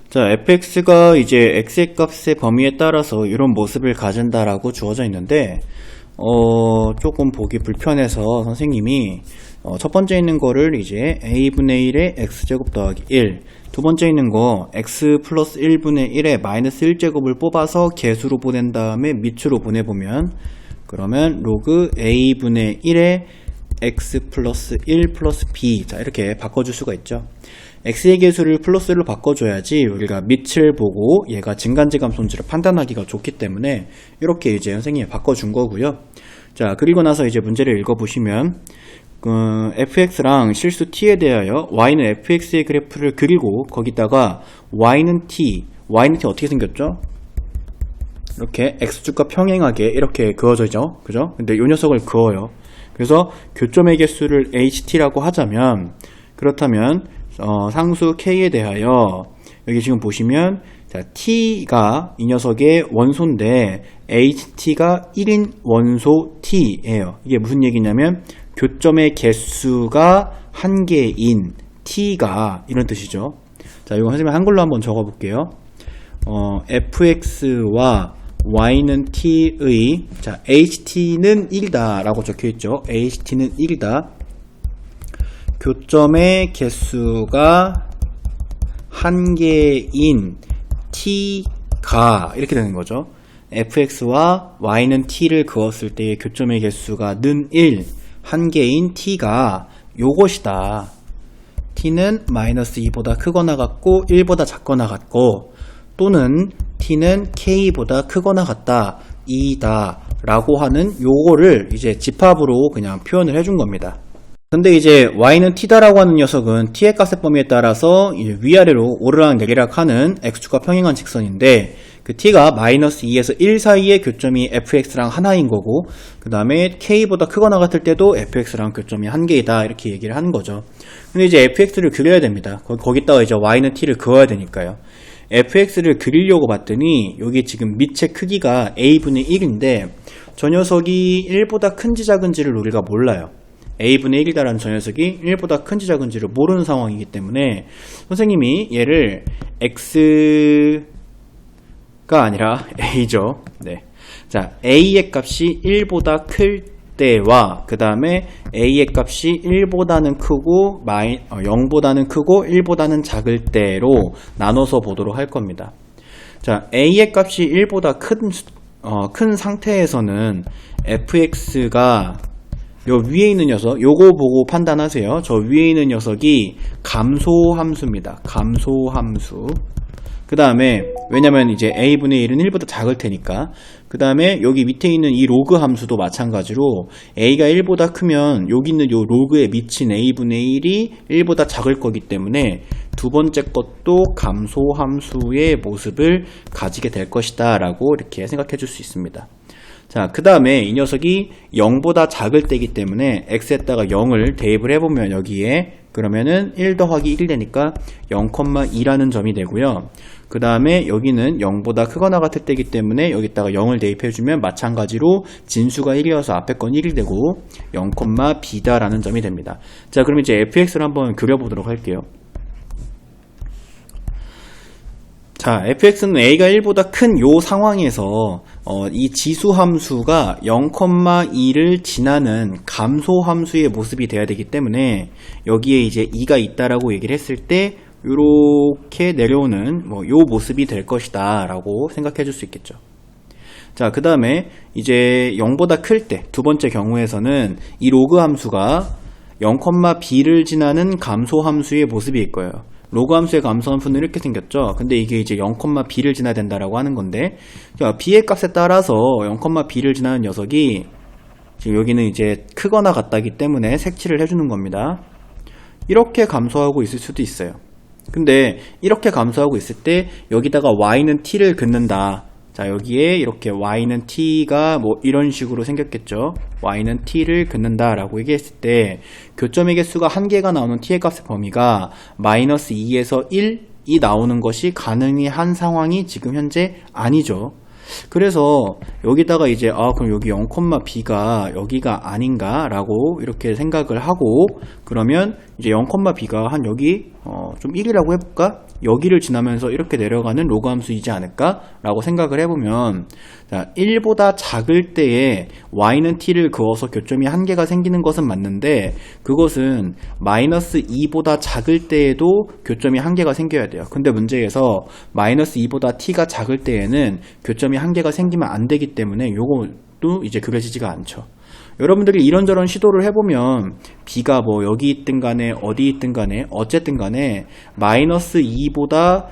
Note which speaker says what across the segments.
Speaker 1: 자, fx가 이제 x의 값의 범위에 따라서 이런 모습을 가진다라고 주어져 있는데, 조금 보기 불편해서 선생님이, 첫 번째 있는 거를 이제 a분의 1에 x제곱 더하기 1, 두 번째 있는 거 x 플러스 1분의 1에 마이너스 1제곱을 뽑아서 개수로 보낸 다음에 밑으로 보내보면, 그러면 로그 a분의 1에 x 플러스 1 플러스 b, 자 이렇게 바꿔줄 수가 있죠. x의 개수를 플러스로 바꿔줘야지 우리가 밑을 보고 얘가 증간지감 손질을 판단하기가 좋기 때문에 이렇게 이제 선생님이 바꿔준 거고요. 자, 그리고 나서 이제 문제를 읽어보시면 fx랑 실수 t에 대하여 y는 fx의 그래프를 그리고 거기다가 y는 t 어떻게 생겼죠? 이렇게 x축과 평행하게 이렇게 그어져죠, 그죠? 근데 이 녀석을 그어요. 그래서 교점의 개수를 ht라고 하자면, 그렇다면 상수 k에 대하여 여기 지금 보시면, 자, t가 이 녀석의 원소인데 ht가 1인 원소 t예요. 이게 무슨 얘기냐면 교점의 개수가 한 개인 t가 이런 뜻이죠. 자, 이거 선생님 한글로 한번 적어 볼게요. fx와 y는 t의, 자, ht는 1이다 라고 적혀있죠. ht는 1이다. 교점의 개수가 한 개인 t가 이렇게 되는 거죠. fx와 y는 t를 그었을 때의 교점의 개수가 는 1, 한 개인 t가 요것이다. t는 마이너스 2보다 크거나 같고 1보다 작거나 같고, 또는 t는 k보다 크거나 같다, 2다 라고 하는 요거를 이제 집합으로 그냥 표현을 해준 겁니다. 근데 이제 y는 t다라고 하는 녀석은 t의 값의 범위에 따라서 이제 위아래로 오르락 내리락 하는 x축과 평행한 직선인데, 그 t가 마이너스 2에서 1 사이의 교점이 fx랑 하나인 거고, 그 다음에 k보다 크거나 같을 때도 fx랑 교점이 한 개이다 이렇게 얘기를 하는 거죠. 근데 이제 fx를 그려야 됩니다. 거기다가 이제 y는 t를 그어야 되니까요. fx를 그리려고 봤더니 여기 지금 밑의 크기가 a분의 1인데 저 녀석이 1보다 큰지 작은지를 우리가 몰라요. a분의 1이다라는 저 녀석이 1보다 큰지 작은지를 모르는 상황이기 때문에 선생님이 얘를 x가 아니라 a죠. 네. 자, a의 값이 1보다 클 때와 그 다음에 a의 값이 1보다는 크고 0보다는 크고 1보다는 작을 때로 나눠서 보도록 할 겁니다. 자, a의 값이 1보다 큰 상태에서는 fx가 요 위에 있는 녀석, 요거 보고 판단하세요. 저 위에 있는 녀석이 감소함수입니다. 감소함수. 그 다음에 왜냐면 이제 a분의 1은 1보다 작을 테니까. 그 다음에 여기 밑에 있는 이 로그 함수도 마찬가지로 a가 1보다 크면 여기 있는 요 로그에 미친 a분의 1이 1보다 작을 거기 때문에 두 번째 것도 감소함수의 모습을 가지게 될 것이다 라고 이렇게 생각해 줄 수 있습니다. 자, 그 다음에 이 녀석이 0보다 작을 때이기 때문에 x에다가 0을 대입을 해보면 여기에 그러면은 1 더하기 1이 되니까 0,2라는 점이 되고요. 그 다음에 여기는 0보다 크거나 같을 때이기 때문에 여기다가 0을 대입해주면 마찬가지로 진수가 1이어서 앞에 건 1이 되고 0,b다라는 점이 됩니다. 자, 그럼 이제 fx를 한번 그려보도록 할게요. 자, fx는 a가 1보다 큰 요 상황에서 이 지수함수가 0,2를 지나는 감소함수의 모습이 돼야 되기 때문에 여기에 이제 2가 있다라고 얘기를 했을 때 요렇게 내려오는 요 모습이 될 것이다 라고 생각해 줄 수 있겠죠. 자, 그 다음에 이제 0보다 클 때 두 번째 경우에서는 이 로그 함수가 0,b를 지나는 감소함수의 모습일 거예요. 로그 함수의 감소함수는 이렇게 생겼죠. 근데 이게 이제 0,b를 지나야 된다라고 하는 건데, 자, b의 값에 따라서 0,b를 지나는 녀석이 지금 여기는 이제 크거나 같다기 때문에 색칠을 해주는 겁니다. 이렇게 감소하고 있을 수도 있어요. 근데 이렇게 감소하고 있을 때 여기다가 y는 t를 긋는다. 자, 여기에 이렇게 y는 t가 뭐 이런 식으로 생겼겠죠. y는 t를 긋는다 라고 얘기했을 때 교점의 개수가 한 개가 나오는 t의 값의 범위가 마이너스 2에서 1이 나오는 것이 가능한 상황이 지금 현재 아니죠. 그래서 여기다가 이제 그럼 여기 0,b가 여기가 아닌가 라고 이렇게 생각을 하고, 그러면 이제 0,b가 한 여기 좀 1이라고 해볼까? 여기를 지나면서 이렇게 내려가는 로그 함수이지 않을까? 라고 생각을 해보면, 자, 1보다 작을 때에 y는 t를 그어서 교점이 한 개가 생기는 것은 맞는데, 그것은 마이너스 2보다 작을 때에도 교점이 한 개가 생겨야 돼요. 근데 문제에서 마이너스 2보다 t가 작을 때에는 교점이 한 개가 생기면 안 되기 때문에 요것도 이제 그려지지가 않죠. 여러분들이 이런저런 시도를 해보면 b가 뭐 여기 있든 간에 어디 있든 간에 어쨌든 간에 마이너스 2보다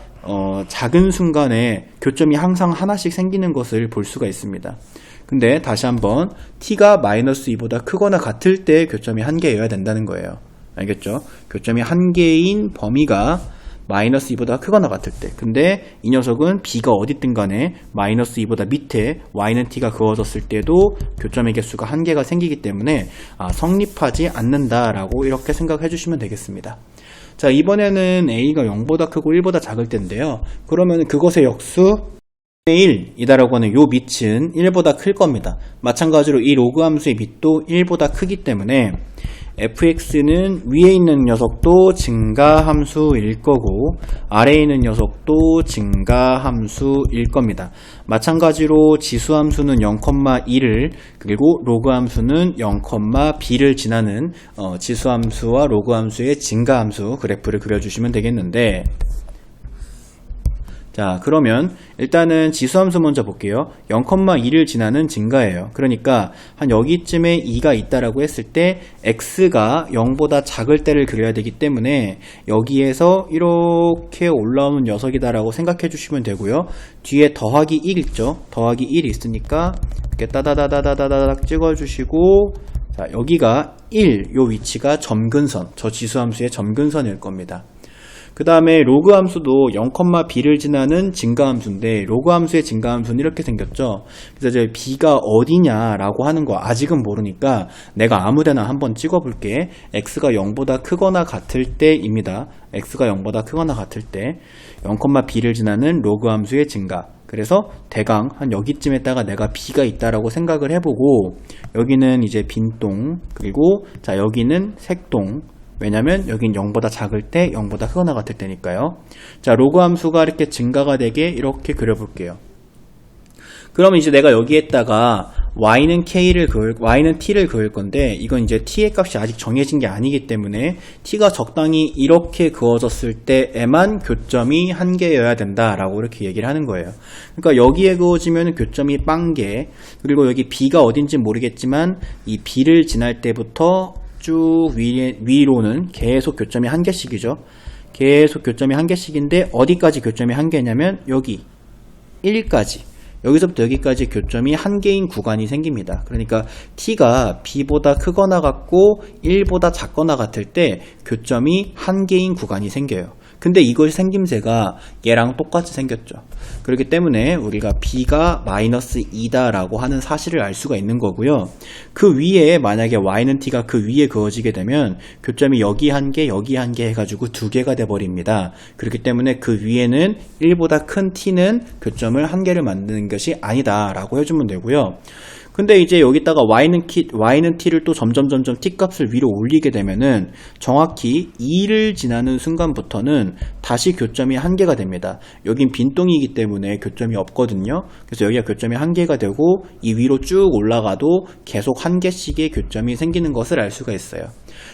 Speaker 1: 작은 순간에 교점이 항상 하나씩 생기는 것을 볼 수가 있습니다. 근데 다시 한번 t가 마이너스 2보다 크거나 같을 때 교점이 한 개여야 된다는 거예요. 알겠죠? 교점이 한 개인 범위가 마이너스 2보다 크거나 같을 때. 근데 이 녀석은 b가 어디든 간에 마이너스 2보다 밑에 y는 t가 그어졌을 때도 교점의 개수가 한 개가 생기기 때문에 성립하지 않는다라고 이렇게 생각해 주시면 되겠습니다. 자, 이번에는 a가 0보다 크고 1보다 작을 때인데요. 그러면 그것의 역수 1이다라고 하는 요 밑은 1보다 클 겁니다. 마찬가지로 이 로그 함수의 밑도 1보다 크기 때문에 fx는 위에 있는 녀석도 증가함수일 거고 아래에 있는 녀석도 증가함수일 겁니다. 마찬가지로 지수함수는 0,1을 그리고 로그함수는 0,b를 지나는 지수함수와 로그함수의 증가함수 그래프를 그려주시면 되겠는데, 자, 그러면 일단은 지수함수 먼저 볼게요. 0,2를 지나는 증가예요. 그러니까 한 여기쯤에 2가 있다라고 했을 때 x가 0보다 작을 때를 그려야 되기 때문에 여기에서 이렇게 올라오는 녀석이다라고 생각해 주시면 되고요. 뒤에 더하기 1 있죠? 더하기 1이 있으니까 이렇게 따다다다다다닥 찍어주시고, 자, 여기가 1, 요 위치가 점근선, 저 지수함수의 점근선일 겁니다. 그 다음에 로그 함수도 0,b를 지나는 증가함수인데 로그 함수의 증가함수는 이렇게 생겼죠. 그래서 이제 b가 어디냐라고 하는 거 아직은 모르니까 내가 아무데나 한번 찍어볼게. x가 0보다 크거나 같을 때입니다. x가 0보다 크거나 같을 때 0,b를 지나는 로그 함수의 증가. 그래서 대강 한 여기쯤에다가 내가 b가 있다라고 생각을 해보고, 여기는 이제 빈동, 그리고 자, 여기는 색동. 왜냐면 여긴 0보다 작을 때 0보다 크거나 같을 때니까요. 자, 로그 함수가 이렇게 증가가 되게 이렇게 그려볼게요. 그러면 이제 내가 여기에다가 y는 t를 그을 건데, 이건 이제 t의 값이 아직 정해진 게 아니기 때문에 t가 적당히 이렇게 그어졌을 때에만 교점이 한 개여야 된다라고 이렇게 얘기를 하는 거예요. 그러니까 여기에 그어지면 교점이 빵개, 그리고 여기 b가 어딘지 모르겠지만 이 b를 지날 때부터 쭉 위로는 계속 교점이 한 개씩이죠. 계속 교점이 한 개씩인데 어디까지 교점이 한 개냐면 여기 1까지, 여기서부터 여기까지 교점이 한 개인 구간이 생깁니다. 그러니까 t가 b보다 크거나 같고 1보다 작거나 같을 때 교점이 한 개인 구간이 생겨요. 근데 이걸 생김새가 얘랑 똑같이 생겼죠. 그렇기 때문에 우리가 b가 마이너스 2다라고 하는 사실을 알 수가 있는 거고요. 그 위에 만약에 y는 t가 그 위에 그어지게 되면 교점이 여기 한 개, 여기 한 개 해가지고 두 개가 돼버립니다. 그렇기 때문에 그 위에는 1보다 큰 t는 교점을 한 개를 만드는 것이 아니다라고 해주면 되고요. 근데 이제 여기다가 y는 t를 또 점점 t 값을 위로 올리게 되면은 정확히 2를 지나는 순간부터는 다시 교점이 한 개가 됩니다. 여긴 빈동이기 때문에 교점이 없거든요. 그래서 여기가 교점이 한 개가 되고 이 위로 쭉 올라가도 계속 한 개씩의 교점이 생기는 것을 알 수가 있어요.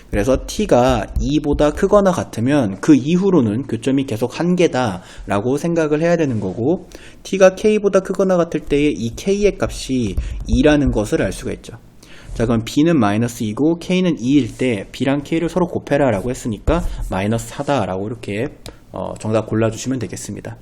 Speaker 1: 그래서 t가 2보다 크거나 같으면 그 이후로는 교점이 계속 한 개다 라고 생각을 해야 되는 거고, t가 k보다 크거나 같을 때의 이 k의 값이 2라는 것을 알 수가 있죠. 자, 그럼 b는 마이너스 2고 k는 2일 때 b랑 k를 서로 곱해라 라고 했으니까 마이너스 4다 라고 이렇게 정답 골라주시면 되겠습니다.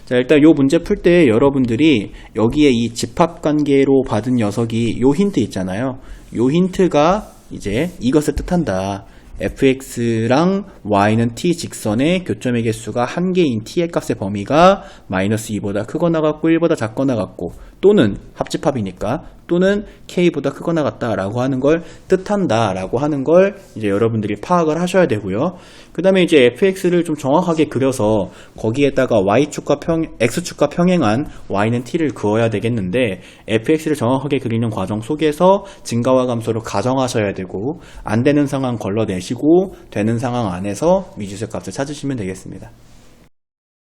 Speaker 1: 자, 일단 요 문제 풀 때 여러분들이 여기에 이 집합관계로 받은 녀석이 요 힌트 있잖아요. 요 힌트가 이제 이것을 뜻한다. fx랑 y는 t 직선의 교점의 개수가 한 개인 t의 값의 범위가 마이너스 2보다 크거나 같고 1보다 작거나 같고, 또는 합집합이니까 또는 k보다 크거나 같다라고 하는 걸 뜻한다라고 하는 걸 이제 여러분들이 파악을 하셔야 되고요. 그 다음에 이제 fx를 좀 정확하게 그려서 거기에다가 x축과 평행한 y는 t를 그어야 되겠는데, fx를 정확하게 그리는 과정 속에서 증가와 감소를 가정하셔야 되고, 안 되는 상황 걸러내시고 되는 상황 안에서 미지수 값을 찾으시면 되겠습니다.